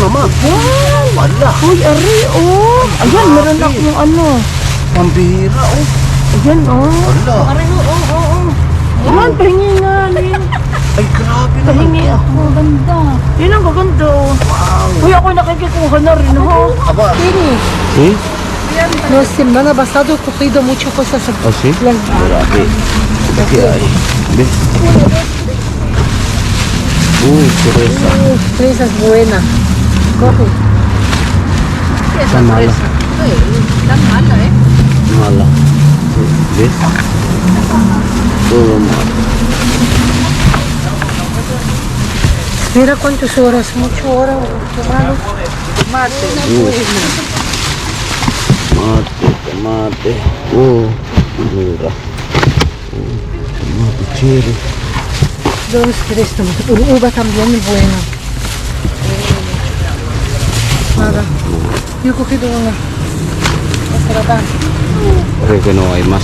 naman. Yan. Wala. Uy, ari, oh. Ayan, meron akong ano. Pambihira, oh. Ayan, oh. Wala. Ari, oh. Ayan, pahingi nga, Lin. Ay, grabe naman. Pahingi ako. Ganda. Yan ang gaganda, oh. Wow. Uy, ako nakikikuha na rin, oh. Aba. Sí, La semana pasada he cogido muchas cosas aquí. así. Las Grabe. Aquí hay. Ve. Fresa. fresas buenas. Coge. Está mala. Mala. ¿Ves? Todo malo. Mira cuántas horas, 8 horas. Qué malo. Tomate. Mira. Tomate cherry. ¿Dónde quieres tomar? Uva también es buena. Nada. Yo he cogido una. Esta la dan. Creo que no hay más,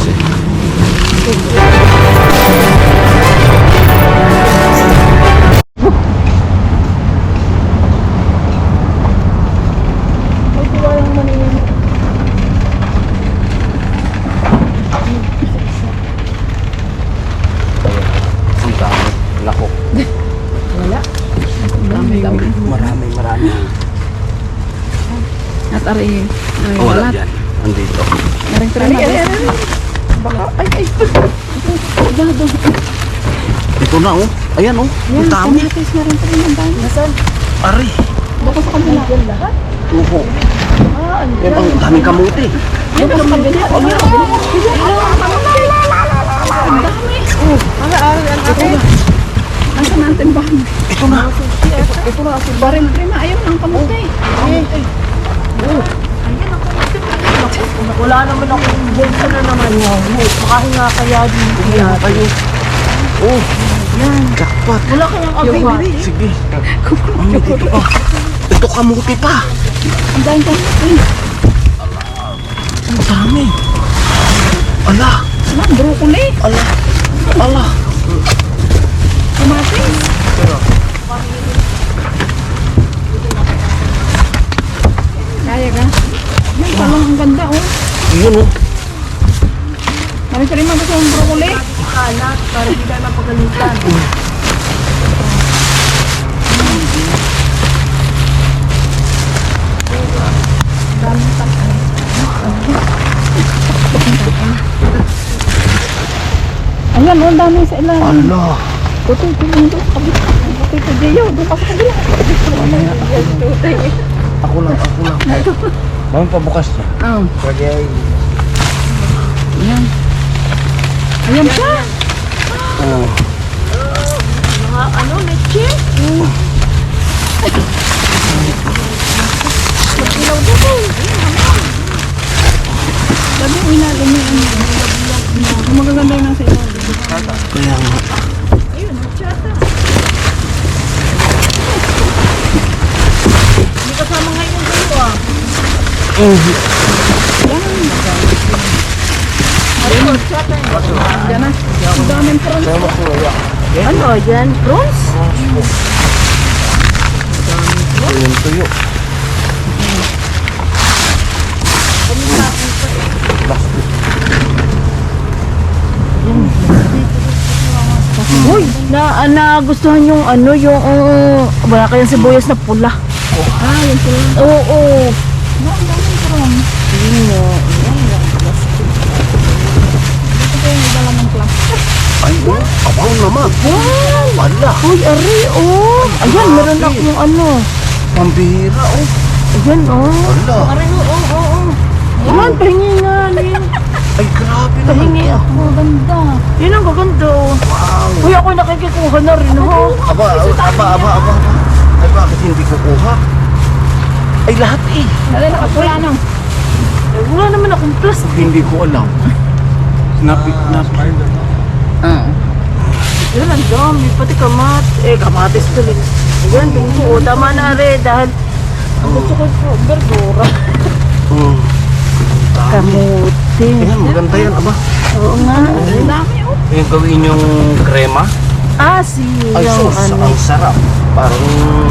Ang dami. Lako. Marami. At ari, Oh, wala dyan. Andito. Ito na, oh. Ayan, oh. Ang dami. Nasaan? Ari. Baka sa kanila. Yan lahat? Uho. Yan, ang daming kamuti. Yan sa kanila. Ang dami. Asa natin ba? Ito na. Ito na ako. Baril prima, ayaw ng kamuti. Wala naman akong bulsa na naman. Makahinga kaya dito. Ayan kayo. Oh. Yan. Jackpot. Wala kayang agay. Sige. Dito ka. Ito kamuti pa. Ang dami kamuti. Ang dami. Ala. Broccoli. Ala. Kamatis. Kaya ka? Yan palang ang ganda, oh. Yun, oh. Marami ka rin gusto ng broccoli? Kalat, para hindi tayo mapagalitan. Ayan, oh, ang dami sa ilalim. Ala. Tutoy, tuloy doon sa kabila. Tutoy, tutoy, doon ka sa kabila. Ako lang. Mami pabukas niya. Bagay. Ayan. Ayan siya. Oh. Mga ano, leche? Magkilaw doon. Sabi ko inalim mo yung magaganda yung nasa ilalim. Kaya nga. Ayun, magtsata. Hindi kasama ngayon yung gulo ah. Ayun, magtsata yun. Diyan na. Ang daming prawns. Ano, yan? Prawns? Yung tuyo. Uy, nagustuhan yung ano, yung wala kayang sibuyas na pula. Yung pula. Oo. Ang daming prawns. Yun nga. Ay, oh. Abaw naman. Wow! Wala. Uy, ari, oh. Ayan, meron akong ano. Pambihira, oh. Ayan, oh. Wala. Ari, oo. Ayan, pahingi nga, Lin. Ay, grabe naman. Pahingi ako. Ganda. Yun ang gaganda, oh. Wow. Uy, ako nakikikuha na rin, oh. Aba. Ay, bakit hindi kukuha? Ay, lahat eh. Dali, nakapula na. Wala naman akong plastic. Hindi ko alam. Napit. Yan, ang dami. Pati kamatis tuloy. Ayan, tingko. Tama na rin dahil ang gusto ko po, verdura. Kamuti. Ayan, maganda yan, aba. Oo nga. Ang dami, oh. Yung gawin yung krema. Siya Ay, yung sus, ano. ang sarap. Parang...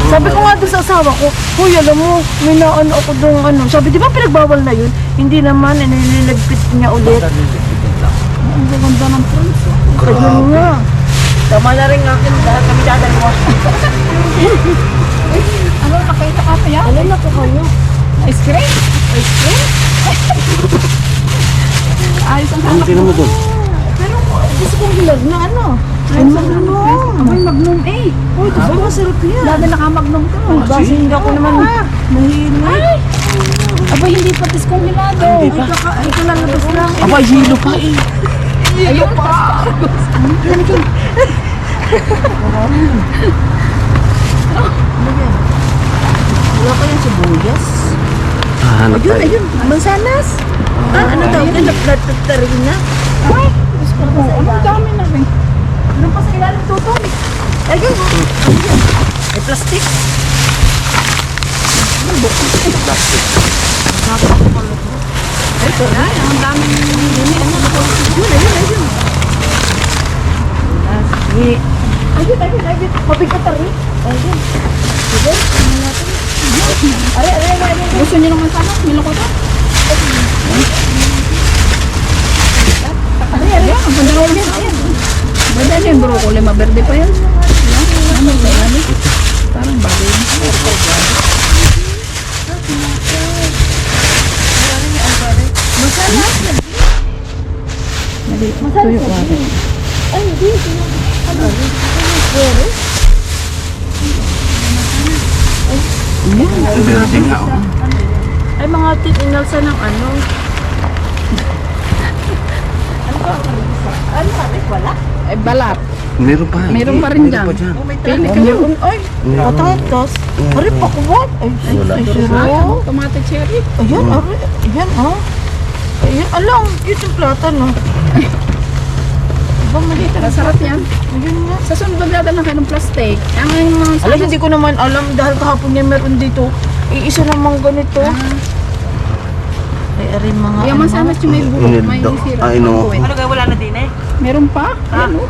Sabi ko nga doon sa asawa ko, Hoy, alam mo, may naano ako doon ano. Sabi, di ba pinagbawal na yun? Hindi naman, nililagpit niya ulit. Ang ganda ng prince. Ayun nga. Tama na rin akin dahil kami dadalawa. Ano, nakita ka pa yan? Alay na po kayo. Ice cream? Ice cream? Ayos ang Ang tinan mo doon. Pero gusto kong hilag na ano. Ay, magnum. Ay, magnum eh. Uy, diba masarap yan? Dati naka-magnum ka. Basi hindi ako naman mahilig. Ay! Aba, hindi patis kong hilado. Hindi pa. Ito lalabas lang. Aba, hilo pa eh. Ayun pa. Wala pa yung sibuyas. Hanap tayo. Ayun, mansanas. Ano daw? Nagtatarin na. Ay, ano dami na rin. Ano pa sa ilalim tutol? Ayun. May plastic. Ito na, ang daming dini. Ayun. Ayun. Mabigat na rin. Ayun. Gusto niyo naman sana? Milo ko to? Ayan. Ang ganda ko yan. Ayan. Ganda niya yung broccoli. Maberde pa yan. Ano ba yan? Parang bagay. Masala. Tuyo ko ate. Ay, hindi. Ang berde nga oh. Ay, mga tinalsa ng ano. Ano ba? Wala? Ay, balat. Meron pa. Meron pa rin dyan. Meron pa dyan. Pili ka meron. Ay, patatas. Ari, pakuwat. Ay, Wala. siro. Tomate cherry. Ayan, ari. Ayan, ha? Ayan, alam. Yun yung plata, no? Ibang malita. Masarap yan. Ayun nga. Sa sunod magdadala kayo ng plastic. Ang mga Alam, hindi ko naman alam dahil kahapon niya meron dito. Iisa namang ganito. Ay, ari mga Yung mansanas yung may buhok, may Inildo. sira. Ay, no. Ano kaya wala na din eh? Meron pa? Ano?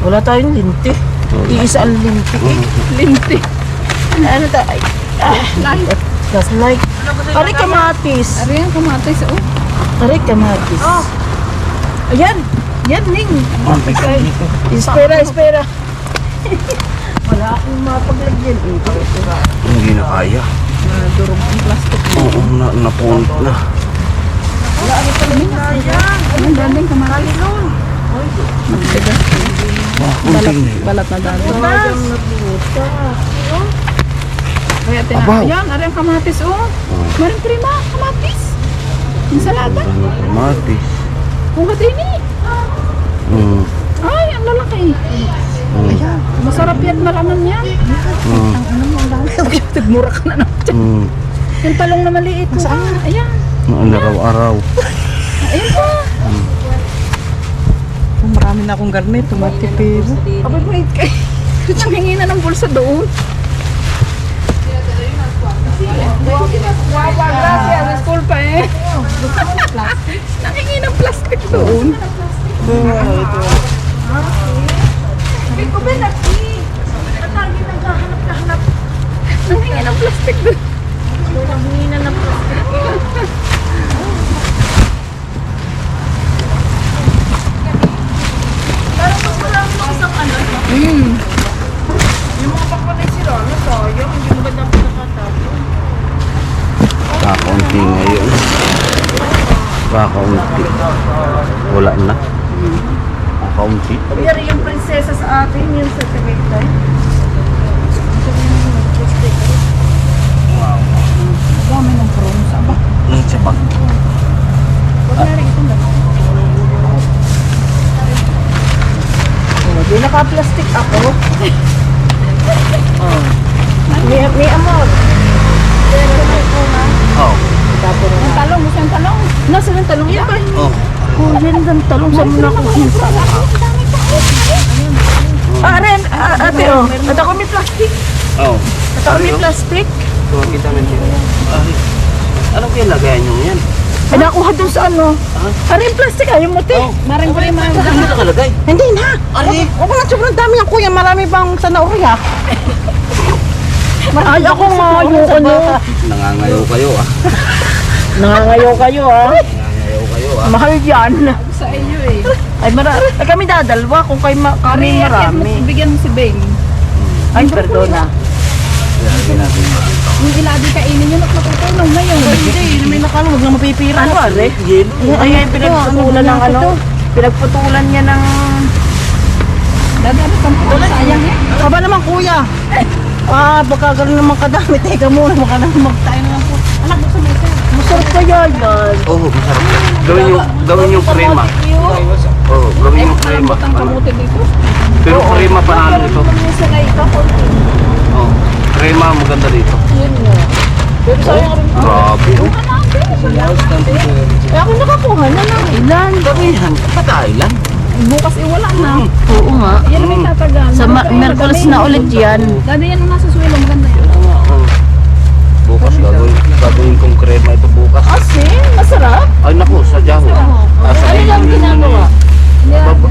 Wala tayong linti. Iisa ang linti. Linti. Ano tayo? Ay, that's like. Ari kamatis. Ari ang kamatis. Oh. Ari kamatis. Ayan. Yan, Ning. Espera. Wala akong mapaglagyan. Hindi na kaya. Durog ang plastic. Oo, napunot na. Ang daling kamatis. Magtigas. Kunting na yun. Balat na daling. Kaya Abaw. tinapay. Yan, ari ang kamatis. Oh. Maring krema, kamatis. Ensalada. Ano, kamatis. Kuha din eh. Mm. Ay, ang lalaki. Ayan. Masarap yan, malaman yan. Tigmura ka na naman. Mm. Yung talong na maliit. Saan? Ayan. Ang araw-araw. Ayan pa. Marami na akong garnet, tumatipid. Abay, wait kayo. Nanghingi na ng bulsa doon. Wow, gracias. School pa eh. Nanghingi ng plastic doon. Ito ba laki? Natagi naghahanap-hanap. Nanghingi ng plastic doon. Nanghingi na ng plastic. Pero mas marami ng isang ano. Yung mga pakunay sila, ano tayo? Hindi mo ganda pinakatapo. Kakaunti ngayon. Kakaunti. Wala na. Kakaunti. Yari yung prinsesa sa atin, yung sa Tagaytay. Dami ng prawns. Aba. Ang sabak. Huwag na rin itong gano'n. Hindi naka-plastic ako. May amor. Oh. Ang talong, gusto yung talong. Nasaan ang talong yan? Oh. Oh, yan ang talong sa muna ko. Aren, ate oh. At ako may plastic. Oh. At ako may plastic. Kita mo dito. Ay. Ano kaya lagayan nyo yan? Ay, nakuha dun sa ano. Aren, plastic ayaw mo, te. Maring prima. Ano nakalagay? Hindi na. Ari. Huwag lang sobrang dami yan, kuya. Marami bang sa naurya. Ay, ako nga, yung ano. Nangangayo kayo ah. Nangangayo kayo, ah. Nangangayo kayo ah. Mahal yan. Sa iyo eh. Ay, kami dadalwa kung kami marami. Bigyan mo si Beng. Ay, perdona. Lagyan natin. Yung ilabi kainin nyo, natutulong na yun. Hindi, may nakano, huwag na mapipira. Ano, are? Ay, pinagputulan ng ano? Pinagputulan niya ng... Dadali kang po, sayang eh. Aba naman kuya. Baka gano'n naman kadami. Teka muna, baka naman magtayo na lang po. Anak, gusto mo ito. Masarap kaya yan. Oo, masarap. Gawin yung krema. Oo, gawin yung krema. Ang kamote dito. Pero krema panalo ito. Yung sanay ka, konti. Oo. Krema maganda dito. Yun nga. Pero sayang rin. Grabe. Eh, ako nakakuha na ng ilan. Damihan. Patailan. Bukas wala na. Oo nga. Yan may tatagal. Sa Merkulis na ulit yan. Dati yan nasa suelo, maganda yan. Oo. Bukas gagawin kong krema ito bukas. Asin? Masarap? Ay naku, sa Jaho. Ano lang ginagawa?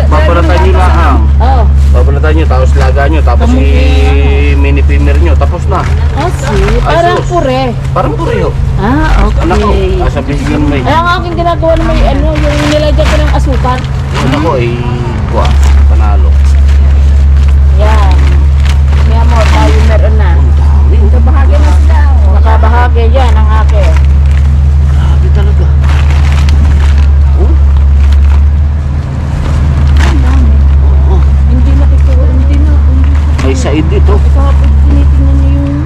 Babalatan nyo lang. Oo. Babalatan nyo, tapos laga nyo, tapos mini pimer nyo, tapos na. Asin? Parang sus. pure. Parang puriyo. Ah, Anak ko, okay. sabihin mo eh. Ay, ang aking ginagawa na may ano, yung nilagyan ko ng asukar. Ano ko eh, panalo. Yan. Mi amor, tayo meron na. Kabahagi na sila. Nakabahagi yan ang akin. Grabe talaga. Oh? Oo. Hindi nakikuha, hindi na. May said dito. Kahapon tinitingnan niyo yung...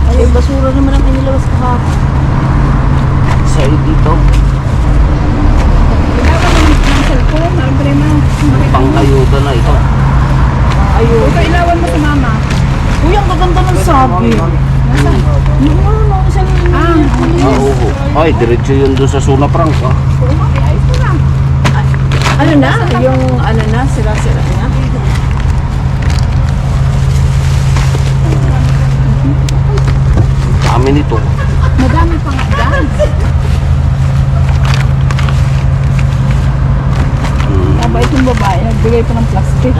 Ay, basura naman ang inilabas kahapon. Said dito. Kailangan naman ng cellphone, marami na. Pangayuda na ito. Ayun. Ito ilawan mo sa mama. Uy, ang gaganda ng sabi. Yung ano, isang... Oo. Ay, diretso yun doon sa Suna Prank ah. Ayos mo na. Ano na? Yung ano na, sira-sira na. Dami nito. Madami pa nga dyan. Mabait yung babae, nagbigay pa ng plastic.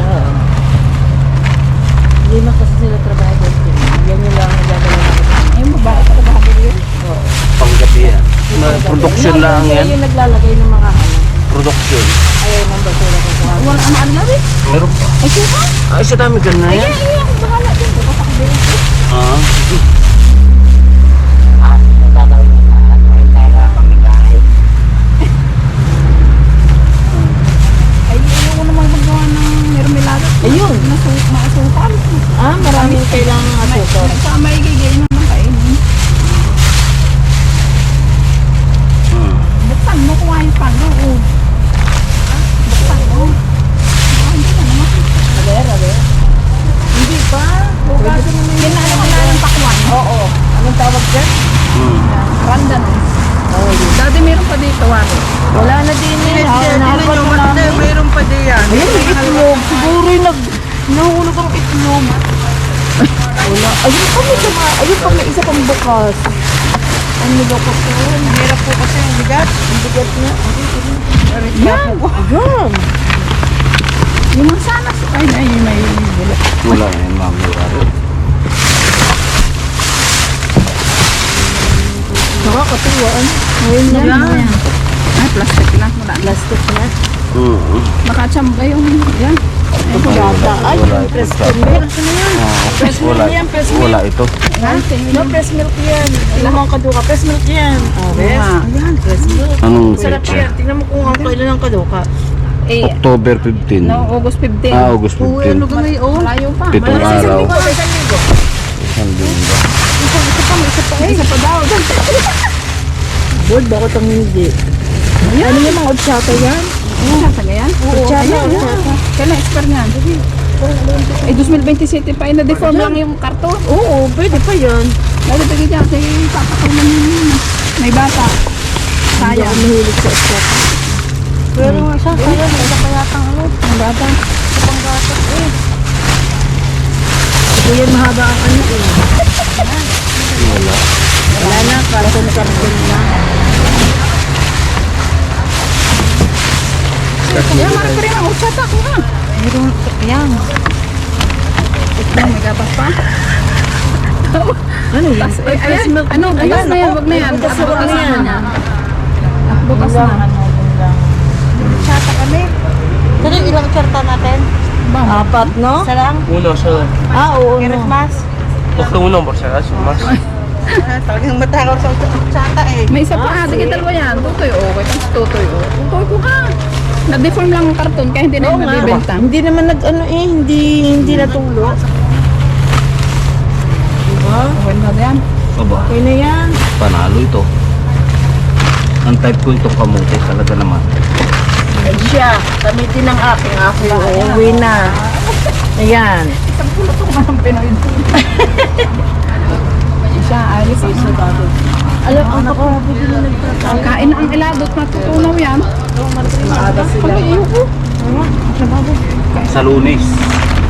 Hindi na kasi sila trabaho doon. Yan yung lang nagagawa namin. Yung babae pa trabaho yun. Panggabi yan. Production lang yan. Yung naglalagay ng mga ano. Production. Ayaw ng basura ko sa akin. Wala ano na rin. Meron pa. Ay, siya pa? Ay, sa dami ka na yan. Ay, ako bahala din. Kapakabili. Ah. Ay, ayaw ko naman magawa ng mermelada. Ayun. Maasukan. Maraming kailangang asukar. Saka may gigay naman kainin. Buksan mo kuha yung pang. Oo. Buksan mo. Hindi ka naman. Hindi pa. Hugasin mo yung ng pakwan. Oo. Anong tawag dyan? Randan. Oh, yun. Dati meron pa dito, Wari. Wala na din eh. Tingnan nyo, matanda, mayroon pa din yan. Ayun, may itlog. Siguro yung nahulog ang itlog. Wala. Ayun pa may sama. Ayun pa may isa pang bukas. Ang niloko ko. Hirap po kasi ang bigat. Ang bigat na. Yan. Yan. Yung mga sana. Ay, may bulak. Wala yan, mami. Nakakatuwa. Ngayon na Yan. Ay, plastic na. Wala. Plastic na. Nakachamba yung yan. Ito yata. Ay, Wala yung ito. press milk. Press milk Wala, yan, press wala milk. ito. No, press milk yan. Tingnan mo ang kaduka. Press milk yan. Yes. Ayan, press milk. Anong Sarap petsa? yan. Tingnan mo kung ang kailan ang kaduka. Eh, October 15. no, August 15. August Uy, ano 15. ka ngayon? Malayo pa. Pitong Wala sa isang araw. linggo. Sa isang linggo. Isang linggo. Isa pa daw. Board, bakit ang hindi? Ano yung mga otsaka yan? Sasa nga yan? Otsaka, Ayan, otsaka. kailan expire niyan? Eh, 2027 pa. Na-deform lang yung karton. Oo, pwede pa yan. Nalipagin niya kasi papakaw ng may bata. Hindi Sayang. ako mahilig sa otsaka. Pero nga siya, sayang. Wala pa yatang ano. Ang bata. Sa panggatas eh. Ito yan mahaba ang ano eh. Wala. Wala na, karton na. Yan, marami pa rin ang urchata ko ha. Mayroon. Yan. Ito, may gatas pa. Ano yan? Ayan, ano, bukas na yan, wag na yan. Bukas na yan. Bukas na. Tsata kami. Pero ilang tsarta natin? Apat, no? Isa lang? Uno, so. Oo, Kirit mas? Basta uno, borsa mas. Talagang matakaw sa tsata eh. May isa pa, sige dalawa yan. Tutoy, okay. Tapos tutoy, tutoy ko ha. Na-deform lang ang karton, kaya hindi na yung nabibenta. Hindi naman nag-ano eh, hindi natulo. Diba? Okay na yan. Aba, Okay na yan. panalo ito. Ang type ko itong kamote talaga naman. Ay siya, kami din ang aking ako. Uuwi na. Ayan. Isang pulo ito nga ng Pinoy. Siya, alis ang Alam, ang kapapagod na nagtatay. kain ang iladot, matutunaw yan. Maaga sila. Pag-iyo ko. Sa Lunes,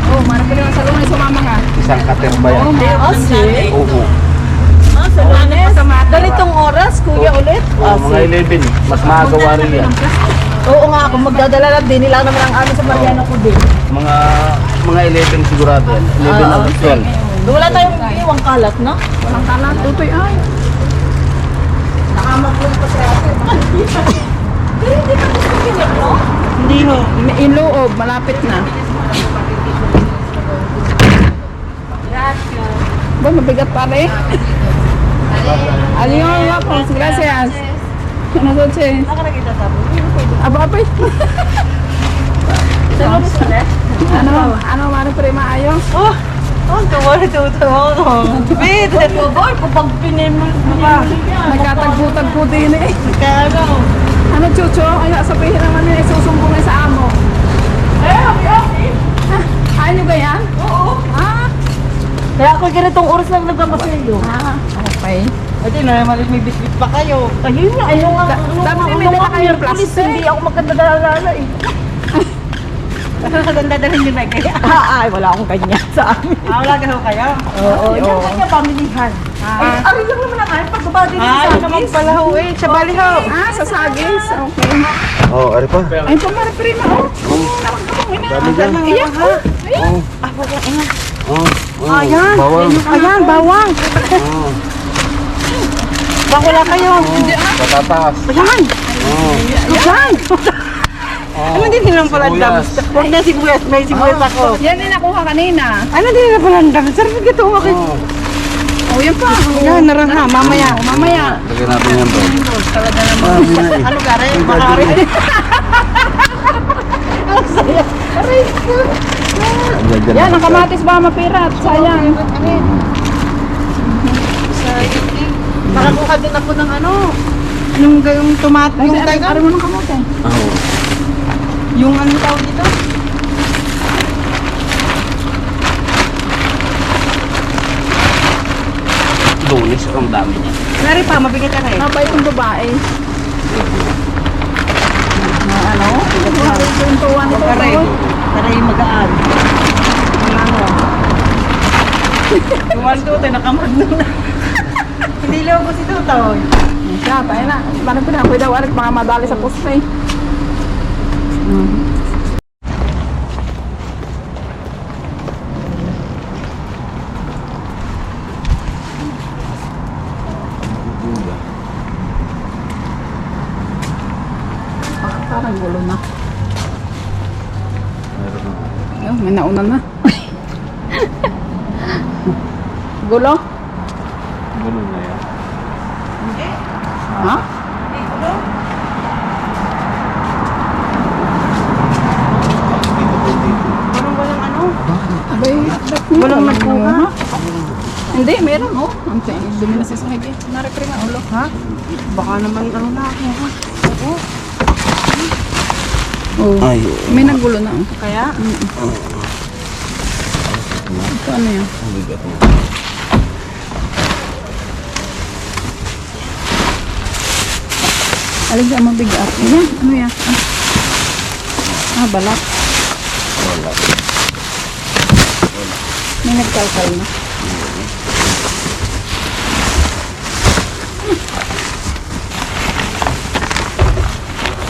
Oh, marami pa naman sa lunay, sumama nga. isang katerba yan. Kasi, Oo. sa lunes, ganitong oras, kuya ulit. Oo, mga 11. Mas magawa rin yan. Oo nga, kung magdadala lang din, nila naman ang amin sa Mariano ko din. Mga 11 sigurado yan. 11 o 12. Wala tayong iwang kalat, no? Walang kalat, tutoy ay. Nakamaklong pa siya ate. Pero hindi pa gusto pinit, no? Hindi ho. In loob, malapit na. Ba, mabigat pa rin. Aliyon nga po, gracias. Ano sa che? Nakakita sa Aba, abay. Sa lunes ulit? Ano, mara pa rin maayos? Oh! Oh, tuwa. Bit! Boy, kapag pinimul mo ka. Nagkatagpo-tagpo din eh. Kano? Ano, Chucho? Ay, sabihin naman nila, isusumbong sa amo. Ayaw nyo ganyan? Oo. Kaya ako ganitong oras lang nagpapasayo. Okay. Ate na, malis may bisbit pa kayo. Ayun nga, ayun nga. Dapat may dala kayo ng plastic. Hindi ako magkandadala eh. Magkandadala nyo na kaya. Ay, wala akong kanya sa amin. Wala ka kayo? Oo. Yung kanya pamilihan. Ay, lang naman ang amin. Pagbaba din sa naman pala ho eh. Sa balihaw. Sa sagis. Okay. Oo, ari pa. Ay, pamara pa rin na. Dami dyan. Iyak ko. Oo. Ah, wala ina. Oo. Ayan. Bawang. Ayan, bawang. Oo. Bakula kayo. Patatas. Ayan. Oo. Ayan. Ano din nilang pala ang dami? Sibuyas. Huwag na sibuyas. May sibuyas ako. Yan din nakuha kanina. Ano din nila pala ang dami? Sarap ito mo kayo. Oo. Oh, yan pa. Yan, narangha. Mamaya. Mamaya. Lagyan natin yan doon. Talaga naman. Ano gare? Makari. Yan, ang kamatis ba mapirat? Sayang. Nakakuha din ako ng ano. Yung tomato. Yung Ari tayo. mo ng kamote. Oo. Yung ano tawag dito? Lunes, ang dami niya. Nari pa, mabigat ka eh. Napay itong babae. Ano? Yung tuwan ito. Taray. Taray magaan. Yung ano. Yung one two, tayo nakamagno na. Hindi lobos ito tawag. Siya, tayo na. Paano po na? Pwede daw arit mga madali sa poste. Parang gulo na. Ayun, may nauna na. Gulo? Gulo na yan. Ha? Parang walang ano. Abay, Walang nagkuha. Hindi, meron oh. Ang dumi na sa sahig eh. Nare-pre nga ulo. Ha? Baka naman ano na ako. Ha? Oo. Oh. Ay, May naggulo na oh. Kaya? Ito ano yan? ang bigat mo. Alin dyan mabigat. Ayan, ano yan? Balat. Wala. May nagkalkal na.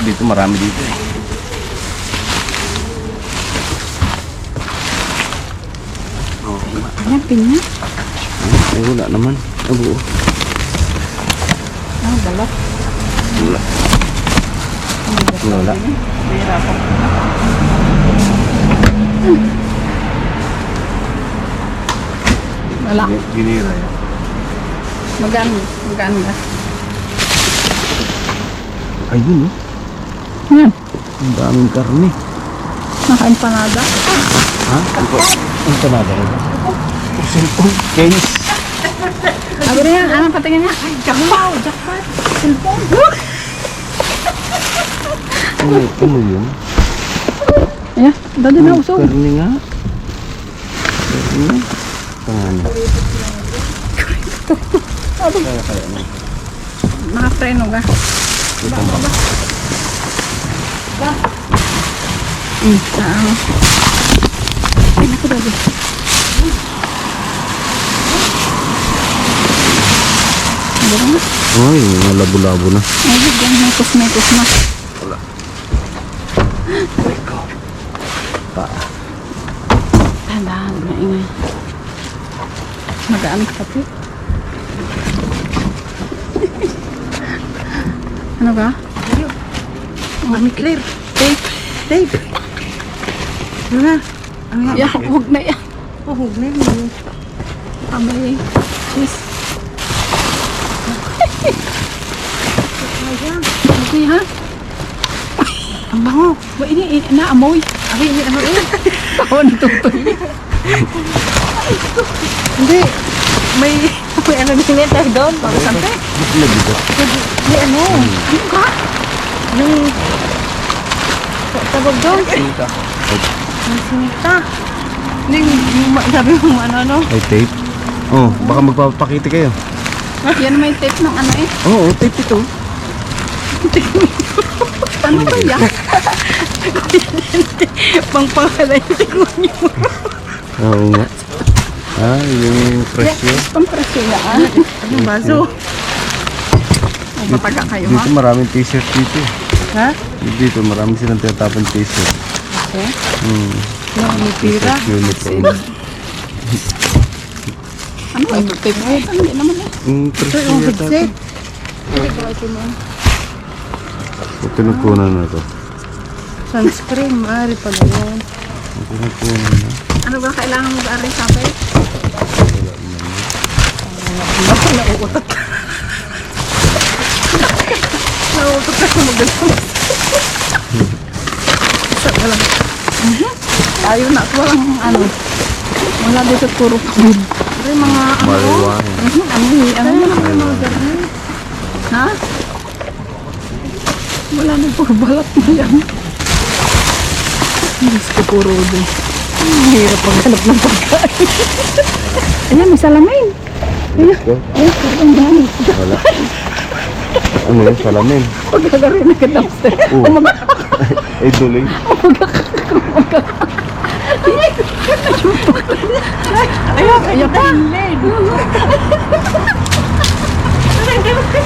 Dito marami dito eh. Ayan, pinya. Ay, wala naman. Abo. Balat. Wala. Wala. Wala. Ginira yan. Magano ba? Ayun oh. Yan. Ang daming karne. Naka-empanada. Ha? Ang tanada rin. Cellphone case. Sabi na yan, anong patingin niya? Ay, jackpot! Jackpot! Cellphone! Ano yun? Ayan, dado na usog. Karne nga. Karne. Pangalan. Kaya ano. Naka-preno ka. Ito ba? Ay, naku dado. Ay, malabo-labo na. Ay, bigyan may kusme-kus na. Tandaan, maingay. Magaan ka po. Ano ba? Mami Claire. Tape. Tape. Ano na? Ano nga? Yeah, huwag na yan. Huwag na yun. Kamay. Cheese. Okay ha? Ang bango. Ba ini naamoy. Ay, hindi ano yun. Ako natutuloy. Hindi. May ano din tayo doon. Bago sante. Hindi ano. Ano ka? Yung tawag doon. Sinta. Yung sinita. Hindi, sabi mo ano. Ay, tape. Oh, baka magpapakita kayo. Yan may tape ng ano eh. Oo, tape ito. Ano ba yan? Pangpangalay yung tikunyo. Oo nga. Ah, yung presyo. Pampresyo yan. Yung baso. Mataga kayo ha? Dito maraming t-shirt dito. Ha? Dito marami silang tinatapang t-shirt. Okay. May pira. Uniform. Ano ba yung tape mo? Hindi naman eh. Yung presyo Yung yata. headset. Ito nagkunan na to. Sunscreen. Maaari pala yun. Ito nagkunan na. Ano ba kailangan mo ba-aray sabay? Nauutot. Nauutot ako mag-along. Isa ka lang. Tayo na at walang ano. Wala dito puro pamid. Ay, mga ano. Marijuana. Ano mo? Ha? Wala na puro balat mo yan. Diyos ko puro doon. Mahirap maghanap ng pagkain. Ayan, may salamin. Let's go. Ayan, ang dami. Wala. Ano yun? Salamin. Pagkagarin na ka dumpster. Oo. Ay, duloy. Ayan pa.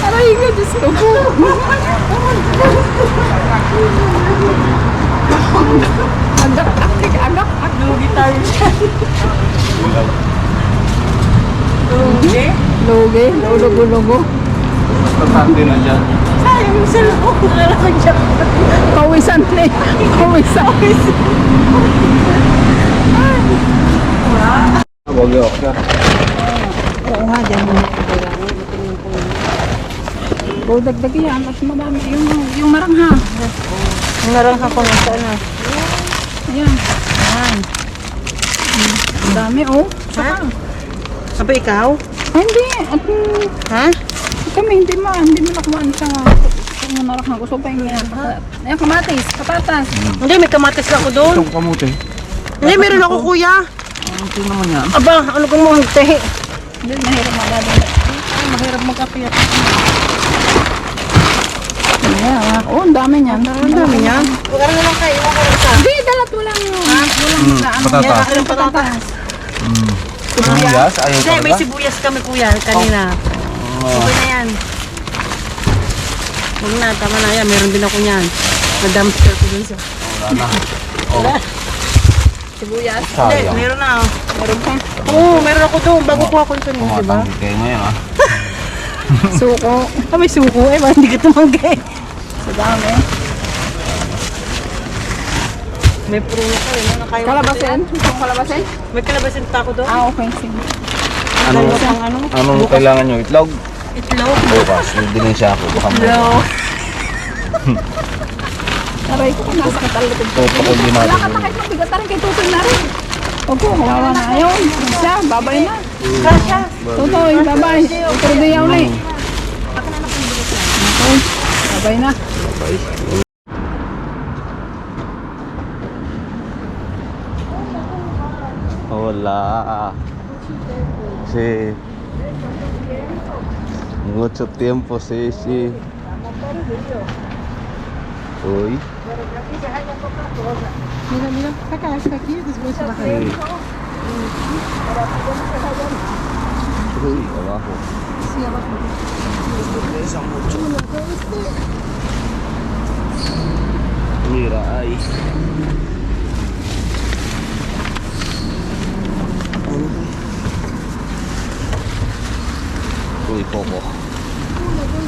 Aray nga, Diyos ko po. Agak. Lugi tayo dyan. Lugi? Loge, lologo-logo. Tatante na dyan. Sayang yung cellphone. Nalaman siya. Pawisan na eh. Pawisan. Huwag yun. Oo nga, dyan mo. O, dagdag yan. At madami. Yung marangha. Narangha ko na sa ano. Ayan. Ang dami, oh. Saka. Sabi ikaw? Ay, hindi. At Ha? kami, hindi mo nakuhaan sa kung narangha ko. So, pahingin. Ayan, kamatis, patatas. Hindi, may kamatis ako doon. Itong kamuti. Hindi, meron ako kuya. Ito naman yan. Aba, ano kung mo hante? Hindi, mahirap magdadala. Ay, mahirap magkapiyat. Ayan, oh, ang dami niyan. Ang dami niyan. Huwag ka na lang kayo. Iwan ko lang sa. Hindi, dalat walang sa ano. Patata. Yan, akin ang patatas. Sibuyas? Ayaw Hindi, may talaga? sibuyas kami kuya kanina. Okay na yan. Huwag na, tama na yan. Meron din ako niyan. Na-dumpster ko dun sa. Wala na. Oh. Sibuyas. Sayang. Meron na. Meron pa. Oo, meron ako doon. Bago ko ako ito niyo, di ba? Tumatanggi kayo ngayon ah. Suko. Ah, may suko eh. Parang hindi ka tumanggi. Sa dami. May pruno ka rin. Nakaya Kalabasin? Itong kalabasin? May kalabasin pa ako doon. Ah, okay. Sige. Anong kailangan nyo? Itlog? Itlog. Bukas, hindi din siya ako. Baka mo. Itlog. Aray ko, nasa katalutod ko. Toto ko din Wala natin. ka na kahit mabigat na rin kay Tutoy na rin. Opo, kawawa na. Ayaw. Siya, babay na. Kasha. Tutoy, babay. Pero di yaw ulit. Okay, babay na. Hola. Sí. Mucho tiempo, sí, sí. Uy. Mira, mira. Saca esta aquí. Después se baja. Sí. Uy, abajo. Sí, abajo. Mira ahí. Uy, poco.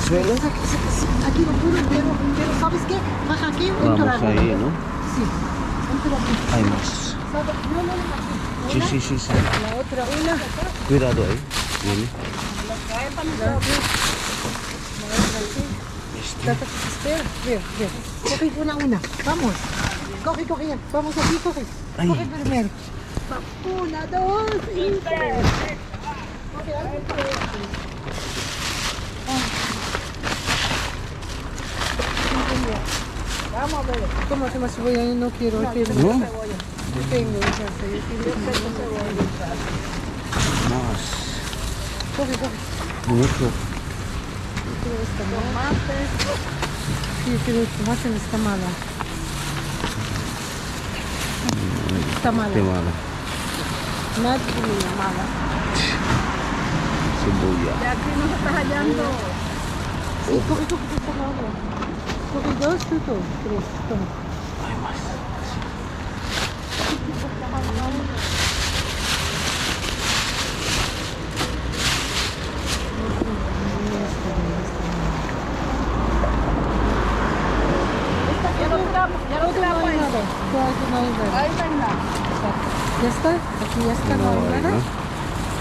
¿Suelo? Aquí lo puro, pero ¿sabes qué? Baja aquí o Vamos ahí, ¿no? Sí. Hay más. No, no, no. Sí, sí, sí, sí. La otra, una. Cuidado ahí. Viene. Espera, ve, ve. Coge una. Vamos. Coge ya. Vamos aquí, coge. Ay. Coge primero. Una, dos y tres. Coge algo por esto. Vamos a ver. ¿Cómo se me cebolla? Yo no quiero. ¿No? Yo tengo esa cebolla. Más. Coge. Mucho. Tomate. Sí, pero el tomate no está mala. Está mala. Qué mala. Mala. Cebolla. De aquí nos está hallando. Sí, coge, está mala. Coge dos, tres. Toma. Hay más. Ya lo grabo ahí. Ahí está en la. ¿Ya está? Aquí ya está. No ¿No hay hay, nada? ¿no?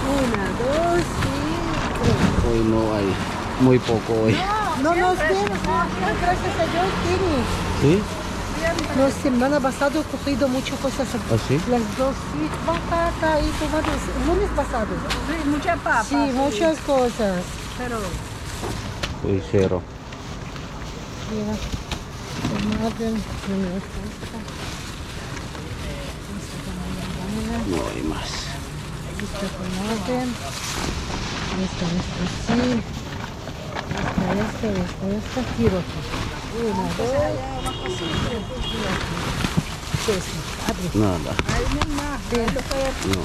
Una, dos y tres. Hoy no hay. Muy poco hoy. No, espera. Gracias a Dios tiene. ¿Sí? La semana pasada he cogido muchas cosas. ¿Ah, sí? Las dos, sí, batata y tomates. El lunes pasado. Sí, mucha papa. Sí, muchas cosas. Pero Uy, cero. Mira, tomate, no me gusta esta. No hay más. Esta tomate. Esta sí. Esta, girote. Una, dos, tres. Abre. Nada. No.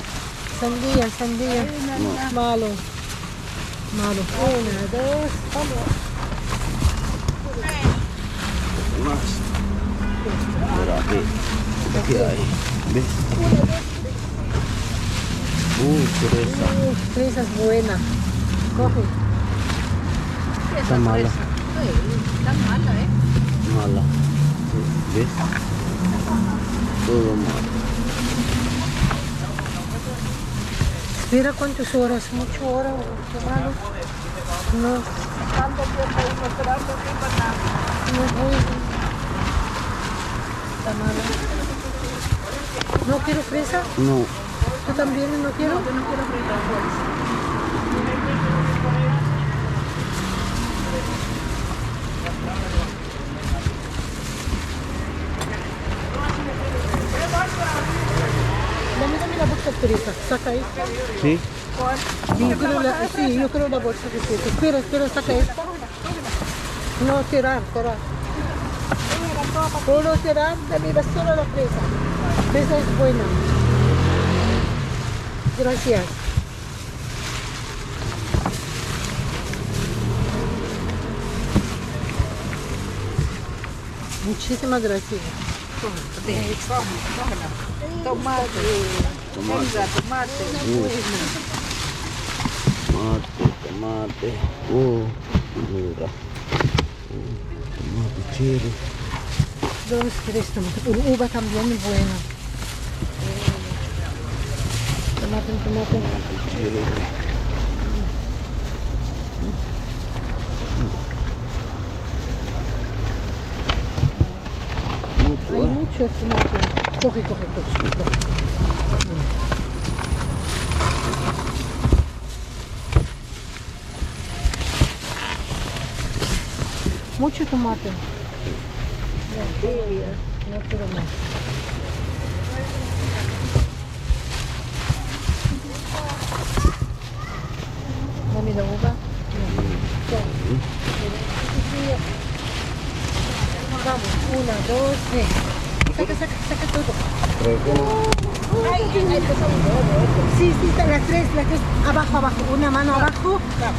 Sandía. Malo. Una, dos, vamos. Más. Por aquí. Aquí hay. ¿Ves? Fresa. Fresa es buena. Coge. Está mala. está mala, ¿eh? Mala. ¿Ves? Todo malo. Mira cuántas horas, 8 horas, qué malo. No. Tanto tiempo uno esperando aquí para nada. No voy. Está mala. ¿No quiero fresa? No. ¿Tú también no quiero? Yo no quiero fritar. Dame la bolsa de fresa, saca ahí. ¿Sí? Yo quiero la bolsa de fresa. Espera, saca esta. No, tirar. Solo tirar, dame solo la fresa. Fresa es buena. Gracias. Muchísimas gracias. Tomate. Tomate. Tomate. Tomate. Oh, mura. Tomate cherry. Dos, tres tomates. Uva también es buena. Tomate. Cherry. Hay muchos tomates. Coge. Mucho tomate. No quiero más. Dame la uva. Vamos, 1, 2, 3. Saca todo. Sí, las tres. Abajo. Una mano abajo,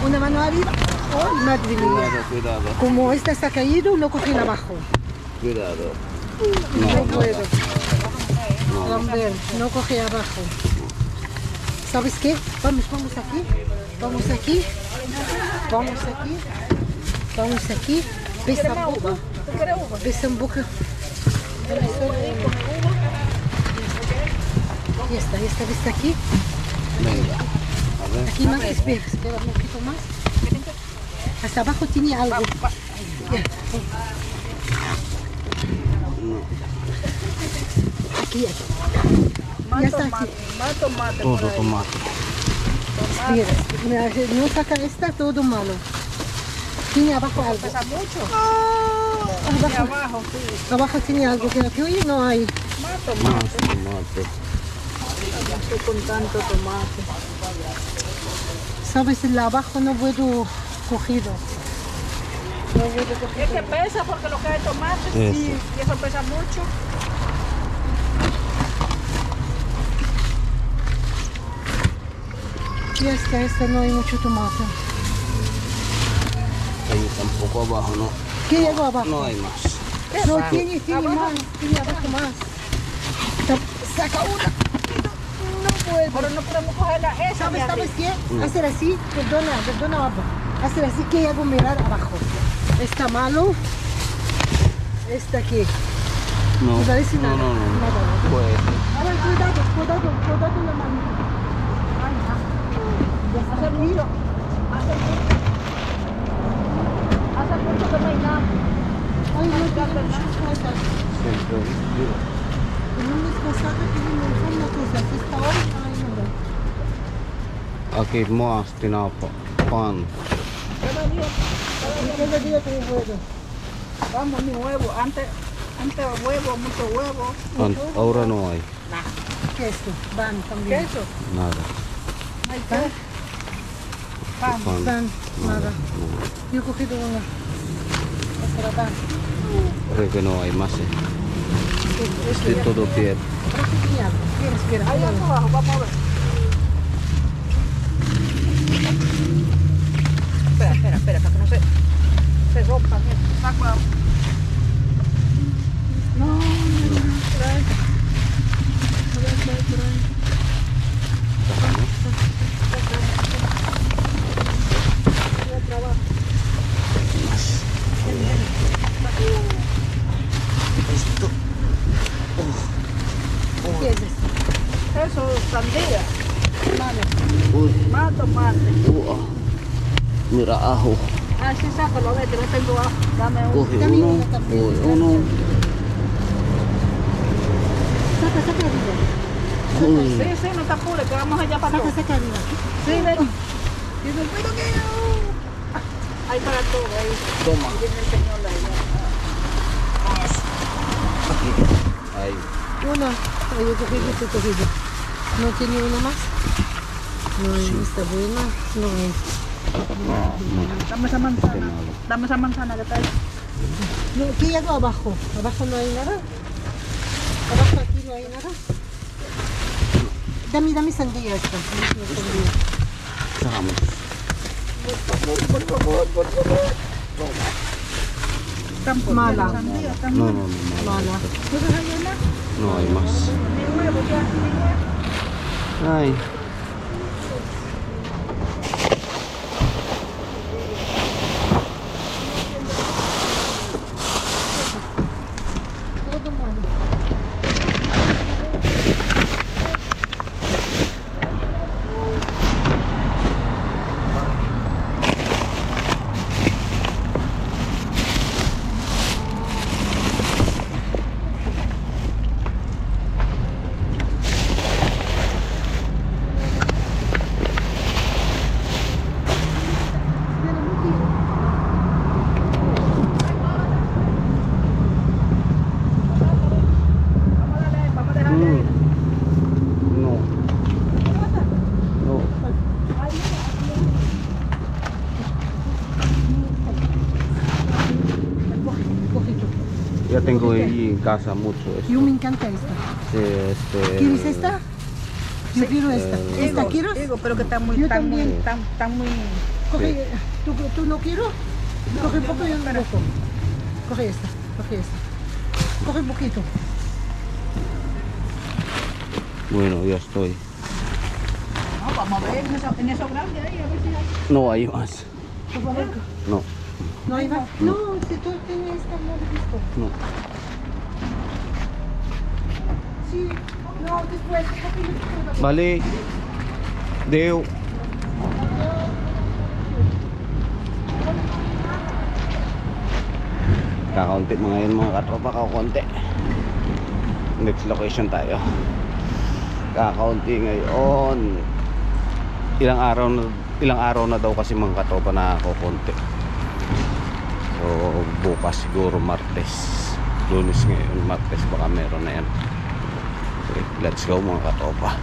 una mano arriba. ¡Ay, madre mía! Cuidado. Como esta está caído, lo cogen abajo. Cuidado. No puedo. Lambert, no coge abajo. ¿Sabes qué? Vamos aquí. Pesa un poco. Y esta está aquí. Venga. A ver. Aquí más, espera un poquito más. Hasta abajo tiene algo. Ya. Aquí. Ya está aquí. Todo tomate. Espera, no saca esta, todo malo. Tiene abajo algo. Pesa mucho. Abajo. Abajo tiene algo que aquí hoy no hay. Más tomate. Con tanto tomate. Sabes, el abajo no puedo cogido. Es que pesa porque lo que hay tomate. Eso. Sí, y eso pesa mucho. Y esta no hay mucho tomate. Ahí tampoco abajo, ¿no? ¿Qué llevo abajo? No hay más. No, tiene más, tiene abajo más. Saca una. No puedo. Pero no podemos cogerla esa. ¿Sabes qué? Hacer así, perdona, papá. Hacer así que hago mirar abajo. Está malo. Está aquí. No. ¿Te parece No. nada? Nada. Pues. A ver, cuidado la mano. Ay, ya está aquí. Hace mucho que no hay nada. Ay, no tiene muchas cosas. En un mes pasado tiene un montón de cosas. Esta hora no hay nada. Aquí más tinapa. Pan. Cada día tengo huevo. Vamos, mi huevo. Antes huevo, mucho huevo. Ahora no hay. Queso, van también. Queso. Nada. Pan. Pan, nada. Yo he cogido una. Esta era pan. Creo que no hay más. Estoy todo bien. Espera. Ahí abajo, vamos a ver. Espera, para que no se rompan. Saco la... No, ¿qué es esto? Eso, sandía. Uy. Más tomate. Mira ajo. Ah, sí, sácalo, vete, no tengo ajo. Dame un... Coge Dame uno. uno también. Uno. Saca arriba. Uy. Sí, no te apures, que vamos allá para todo. Saca arriba. Sí, ven. Ahí para todo, ahí. Toma. Viene el señor ahí. Ahí. Una. Ay, yo cogí. ¿No tiene una más? No, está buena. No hay. Dame esa manzana. Dame esa manzana que está ahí. No, ¿qué hago abajo? ¿Abajo no hay nada? ¿Abajo aquí no hay nada? Dame sandía esta. Vamos. Por favor. Malang. No, no, no. Malang. No hay más. Ay. No. No. Ya tengo ahí en casa mucho esto. Yo me encanta esta. ¿Quieres esta? Yo quiero esta. ¿Esta quieres? Digo, pero que está muy, Yo está muy, también. está muy... Coge, ¿tú no quiero? Coge un poco y un poco. Coge esta. Coge un poquito. Bueno, ya estoy. No, vamos a ver en eso grande ahí, a ver si hay... No hay más. No, No hay más. No, si tú tienes esta, no lo he visto. no. Sí, no, después. Bali. Deo. Kakaunti mga yun mga katropa, kakaunti. Next location tayo. Kakaunti ngayon. Ilang araw na daw kasi mga katropa na kukunti. So bukas siguro Martes. Lunes ngayon, Martes baka meron na yan. Okay, let's go mga katropa.